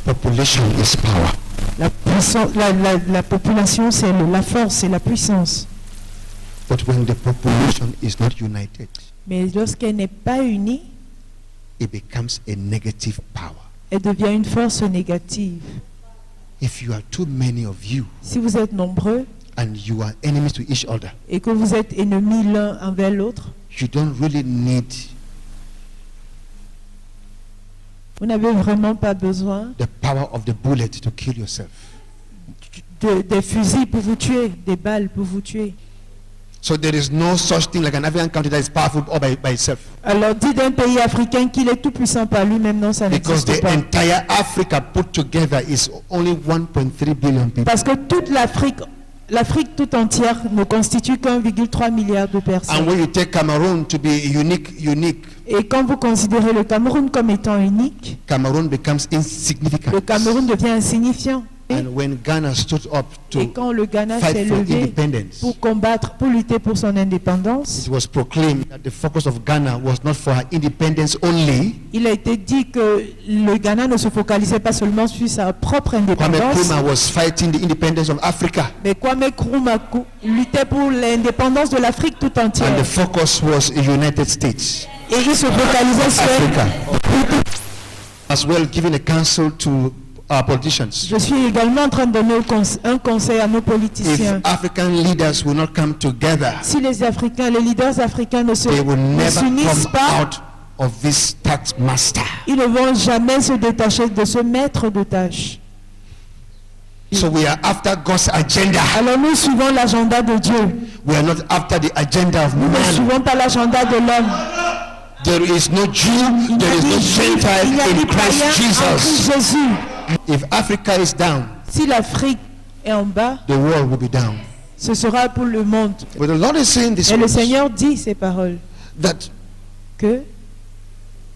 Population is power. La population, c'est la force, c'est la puissance. But when the population is not united, Mais lorsqu'elle n'est pas unie, it becomes a negative power. elle devient une force négative. If you are too many of you Si vous êtes nombreux and you are enemies to each other, et que vous êtes ennemis l'un envers l'autre, you don't really need vous n'avez vraiment pas besoin the power of the bullet to kill yourself. des fusils pour vous tuer, des balles pour vous tuer. So there is no such thing like an African country that is powerful all by itself. Alors dit d'un pays africain qu'il est tout puissant par lui-même, non, ça Because n'existe the pas. entire Africa put together is only 1.3 billion people. Parce que toute l'Afrique tout entière ne constitue qu'1,3 milliard de And personnes. when you take Cameroon to be unique, Et quand vous considérez le Cameroun comme étant unique, Cameroon becomes insignificant. le Cameroun devient insignifiant. And when Ghana stood up Et to quand le Ghana s'est fight for levé independence, pour combattre, pour lutter pour son indépendance, it was proclaimed that the focus of Ghana was not for her independence only. il a été dit que le Ghana ne se focalisait pas seulement sur sa propre Kwame indépendance, Nkrumah was fighting the independence of Africa. mais Kwame Nkrumah luttait pour l'indépendance de l'Afrique tout And entière. the focus was the United States. Et il se focalisait sur... Africa. As well, giving a counsel to our politicians. Je suis également en train de donner un conseil à nos If politiciens. African leaders will not come together, Si les leaders africains ne they will ne never s'unissent come pas, out of this tax master. ils ne vont jamais se détacher de ce maître de tâche. So we are after God's agenda. Alors nous suivons l'agenda de Dieu. We are not after the agenda of Nous ne man. suivons pas l'agenda de l'homme. There is no Jew, there is no Il Gentile n'y a in ni païen Christ en Christ Jesus. Jésus. If Africa is down, Si l'Afrique est en bas, the world will be down. ce sera pour le monde. But the Lord is saying this Et le words, Seigneur dit ces paroles, that que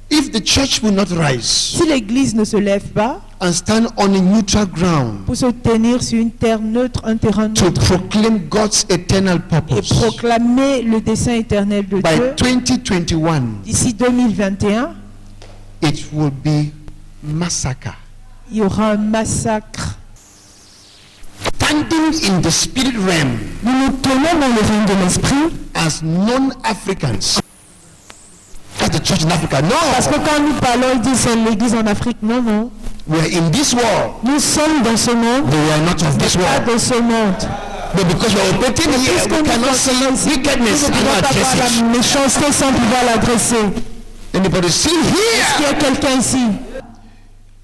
if the church will not rise si l'Église ne se lève pas and stand on a neutral ground pour se tenir sur une terre neutre, un terrain to neutre, proclaim God's eternal et purpose, proclamer le dessein éternel de by Dieu, 2021, d'ici 2021, it will be massacre. il y aura un massacre. Standing in the spirit realm Nous nous tenons dans le règne de l'esprit, as non-Africans, as the church in Africa. parce que No, quand nous parlons, ils disent c'est l'Église en Afrique. Non, non. we are in this world, Nous sommes dans ce monde, but we are not of this pas world. de ce monde. But because we are operating here, Puisque we nous cannot see sommes wickedness nous ne and pouvons not pas address voir it. la méchanceté sans pouvoir l'adresser. Anybody see Est-ce qu'il y here? a quelqu'un ici?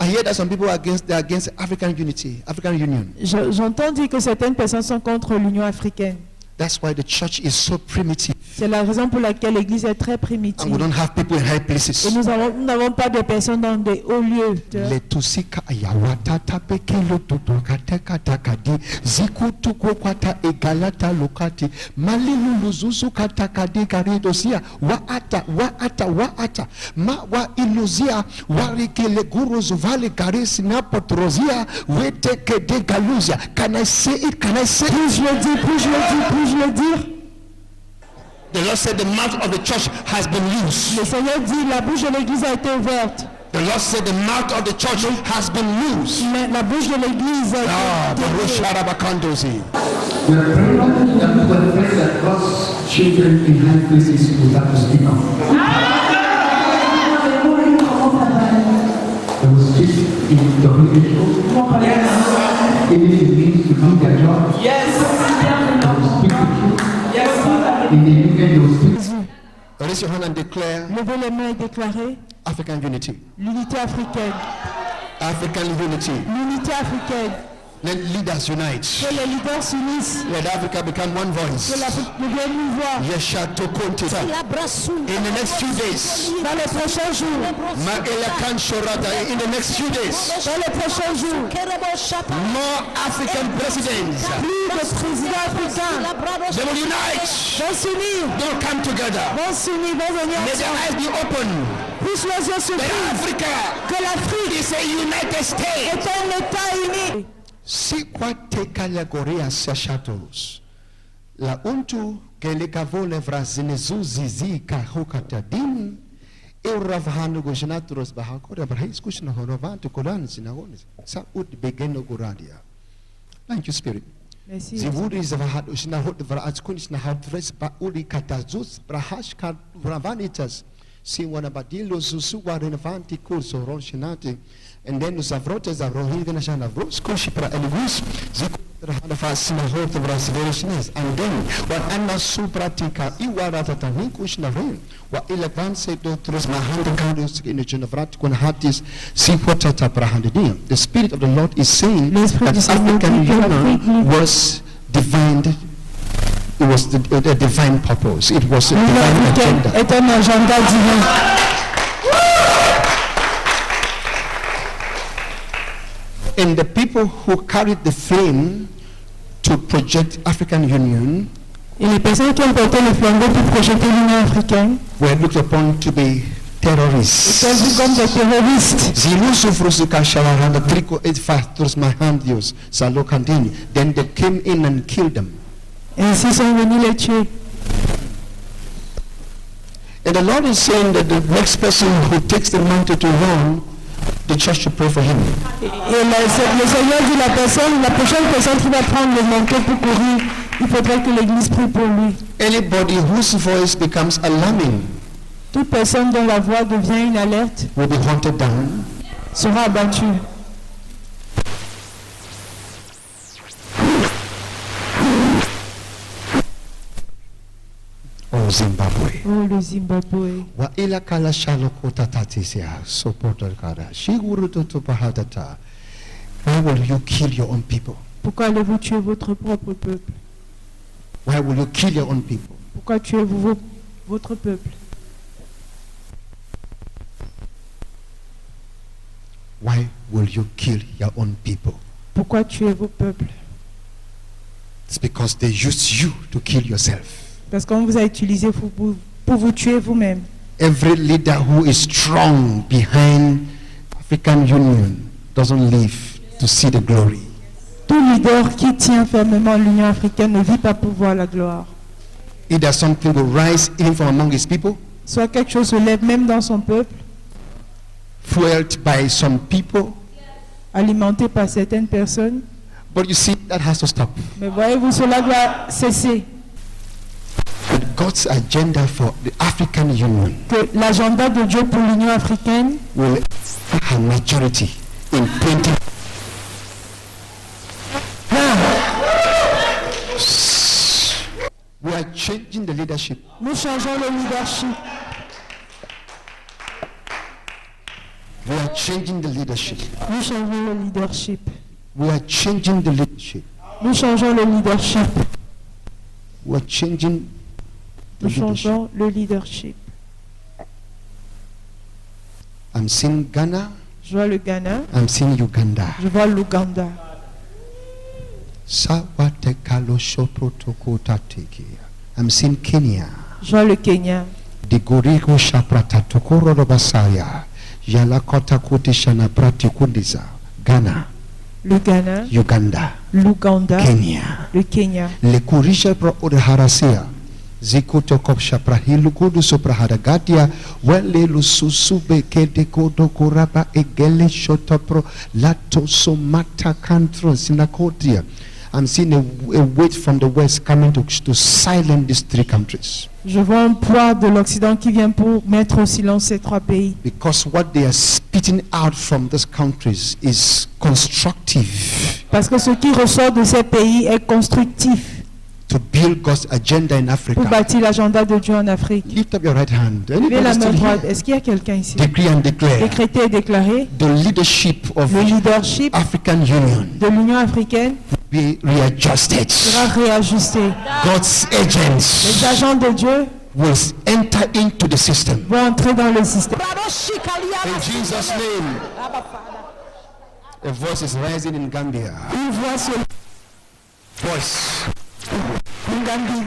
I hear that some people are against African unity, African union. J'entends dire que certaines personnes sont contre l'Union africaine. That's why the church is so primitive, C'est la raison pour laquelle l'Église est très and we primitive. don't have people in high Et places. nous n'avons pas de personnes dans des hauts lieux. Letusika ayawata tapekelo tutokate katakadi zikutuko kwata egalata lokati malinu luzuzu katakadi karidosia waata ma wa iluzia warikele guru zuvali garis napotrozia weteke de galuzia. Can I say it? Can I say it? Puis-je le dire, puis-je le dire, puis-je le dire? The Lord said the mouth of the church has been loosed. Le Seigneur dit, la bouche de l'Église a été ouverte. The Lord said the mouth of the church has been loosed. Mais la bouche de l'Église a été ouverte. Barusharabakandozi. We are praying that people pray that God's children in high places will have to speak up. They will speak in WHO. Even if it means to do their job. Yes. They will speak the truth. Yes. In the UK, they will speak. Raise your hand and declare Levez les mains et déclarez African unity. l'unité africaine. African unity. L'unité africaine. Let leaders unite. Que les leaders s'unissent. Let Africa become one Que voice. l'Afrique devienne une voix. Yeshatokonte. In the next few days, Dans les prochains jours. Maela Kanshorata. In the next few days, Dans les prochains jours. more African presidents. Plus de présidents africains They will unite. vont s'unir. They will come together. Vont s'unir, vont venir May their ensemble. eyes be open. Puisse les yeux That s'ouvrir. Africa Que l'Afrique is a United States. est un État uni. Sikwatekalia gorea sashatos. La untu gelegavole vrazinezu zizika hukatadin. Euravhanu Goshanatros Bahakora, Brahis Kushna Honovan to Koran Sinagonis. Sa would begin no Goradia. Thank you, Spirit. Merci. The wood is of a hat, Ushinahot, Vratskunis, Nahatres, Bauri Katazus, Brahashka, Bravanitas, Siwanabadilo, Susuwa, Renovanti, Kurso, Roshinati, and then Usavrotas, Rohiganashan, Vroskoshipra, and Gus, Zikurahanafasinahot, Brasilis, and then what Anna Supratica, Iwaratata, Hinkushnarin, what Ilavan said, Doctors, Mahanda Gandus in the Genevratikun Hatis, Sipotata Prahandidia. The Spirit of the Lord is saying that African Union was divine. It was the divine purpose. It was a divine agenda. Est un agenda divin. And the people who carried the flame to project African Union Et les personnes qui ont porté le flambeau pour projeter l'Union africaine were looked upon to be terrorists. étaient vus comme des terroristes. Then they came in and killed them. Et ainsi sont venus les tuer. And the Lord is saying that the next person who takes the mantle to run, the church should pray for him. Et le Seigneur dit la prochaine personne qui va prendre le manteau pour courir, il faudrait que l'Église prie pour lui. Anybody whose voice becomes alarming Toute personne dont la voix devient une alerte will be hunted down. sera abattue. Oh, Zimbabwe. Oh, le Zimbabwe. Wa ila kala shaloko tatatisia soportal kara shiguruto topahadata. Why will you kill your own people? Pourquoi allez-vous tuer votre propre peuple? Why will you kill your own people? Pourquoi tuez-vous votre peuple? Why will you kill your own people? Pourquoi tuez vos peuples? It's because they used you to kill yourself. Parce qu'on vous a utilisé pour vous tuer vous-même. Every leader who is strong behind African Union doesn't live to see the glory. Tout leader qui tient fermement l'Union africaine ne vit pas pour voir la gloire. Either something will rise even from among his people, Soit quelque chose se lève même dans son peuple, fueled by some people, alimenté par certaines personnes. but you see, that has to stop. Mais voyez-vous, cela doit cesser. And God's agenda for the African Union Que l'agenda de Dieu pour l'Union africaine will have maturity in 20. We are changing the leadership. nous changeons le leadership. We are changing the leadership. Nous changeons le leadership. We are changing the leadership. Nous changeons le leadership. We are changing the Nous leadership. changeons le leadership. I'm seeing Ghana. Je vois le Ghana, I'm seeing Uganda. je vois l'Ouganda. I'm seeing Kenya. Je vois le Kenya. Digorigo shaprata tokoro robasaya. Yalakota kuti shana prati kundiza. Ghana, Le Ghana, Uganda, l'Ouganda, Kenya. le Kenya. Le kurisha pro udharasia. Zikuto kopsha prahilu kudu soprahadagatia. Wele lususube kede kodo koraba egele shotopro. Lato somata kantro sinakotia. I'm seeing a weight from the west coming to silence these three countries. Je vois un poids de l'Occident qui vient pour mettre au silence ces trois pays. Because what they are spitting out from these countries is constructive Parce que ce qui ressort de ces pays est constructif to build God's agenda in pour Africa. bâtir l'agenda de Dieu en Afrique. Lift up your right hand. Levez la Anybody main still droite. here? Est-ce qu'il y a quelqu'un ici? Decree and declare Décréter et déclarer the leadership of le leadership African Union de l'Union africaine be readjusted. sera réajusté. God's Les agents agents de Dieu will enter into the system. vont entrer dans le système. In Jesus' name. A voice is rising in Gambia. Une voix sur Voice. en Gambie.